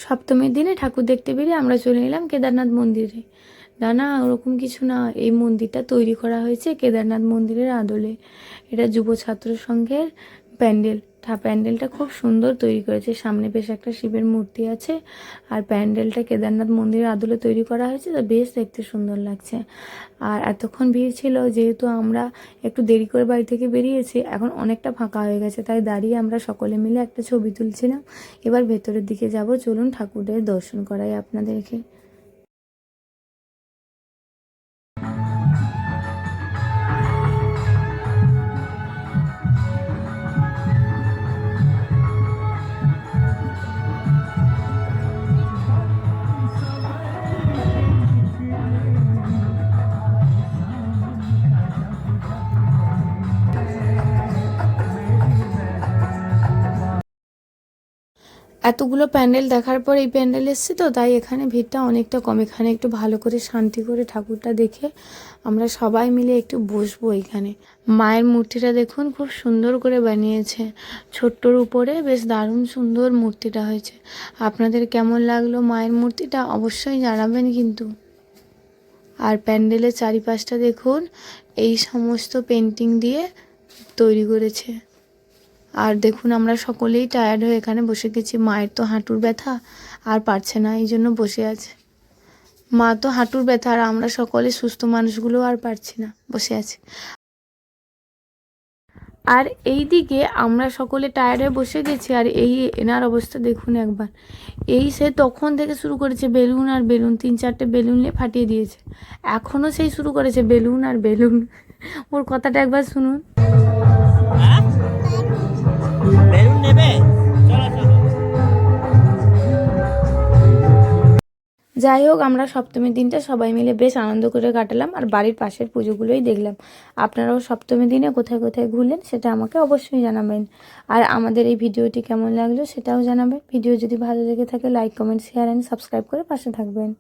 সপ্তমীর দিনে ঠাকুর দেখতে বেরিয়ে আমরা চলে এলাম কেদারনাথ মন্দিরে। না ওরকম কিছু না, এই মন্দিরটা তৈরি করা হয়েছে কেদারনাথ মন্দিরের আদলে। এটা যুব ছাত্র সংঘের প্যান্ডেল। প্যান্ডেলটা খুব সুন্দর তৈরি করেছে, সামনে বেশ একটা শিবের মূর্তি আছে। আর প্যান্ডেলটা কেদারনাথ মন্দিরের আদলে তৈরি করা হয়েছে, তো বেশ দেখতে সুন্দর লাগছে। আর এতক্ষণ ভিড় ছিল, যেহেতু আমরা একটু দেরি করে বাড়ি থেকে বেরিয়েছি, এখন অনেকটা ফাঁকা হয়ে গেছে, তাই দাঁড়িয়ে আমরা সকলে মিলে একটা ছবি তুলছিলাম। এবার ভেতরের দিকে যাব, চলুন ঠাকুরের দর্শন করাই আপনাদেরকে। এতগুলো প্যান্ডেল দেখার পর এই প্যান্ডেল এসেছি, তো তাই এখানে ভিড়টা অনেকটা কম। এখানে একটু ভালো করে শান্তি করে ঠাকুরটা দেখে আমরা সবাই মিলে একটু বসবো এখানে। মায়ের মূর্তিটা দেখুন, খুব সুন্দর করে বানিয়েছে, ছোট্টর উপরে বেশ দারুণ সুন্দর মূর্তিটা হয়েছে। আপনাদের কেমন লাগলো মায়ের মূর্তিটা অবশ্যই জানাবেন কিন্তু। আর প্যান্ডেলের চারিপাশটা দেখুন, এই সমস্ত পেন্টিং দিয়ে তৈরি করেছে। আর দেখুন আমরা সকলেই টায়ার্ড হয়ে এখানে বসে গেছি। মায়ের তো হাঁটুর ব্যথা, আর পারছে না, এই জন্য বসে আছে। মা তো হাঁটুর ব্যথা, আর আমরা সকলে সুস্থ মানুষগুলো আর পারছি না, বসে আছি। আর এই দিকে আমরা সকলে টায়ার্ড হয়ে বসে গেছি, আর এই এনার অবস্থা দেখুন একবার। এই সে তখন থেকে শুরু করেছে বেলুন আর বেলুন, 3-4টে বেলুন নিয়ে ফাটিয়ে দিয়েছে। এখনও সেই শুরু করেছে বেলুন আর বেলুন। ওর কথাটা একবার শুনুন। বেলুন নেবে? চলো চলো। যাই হোক, আমরা সপ্তমীর দিনটা সবাই মিলে বেশ আনন্দ করে কাটালাম, আর বাড়ির পাশের পুজোগুলোই দেখলাম। আপনারাও সপ্তমীর দিনে কোথায় কোথায় ঘুরলেন সেটা আমাকে অবশ্যই জানাবেন। আর আমাদের এই ভিডিওটি কেমন লাগলো সেটাও জানাবেন। ভিডিও যদি ভালো লেগে থাকে like, comment, share and subscribe করে পাশে থাকবেন।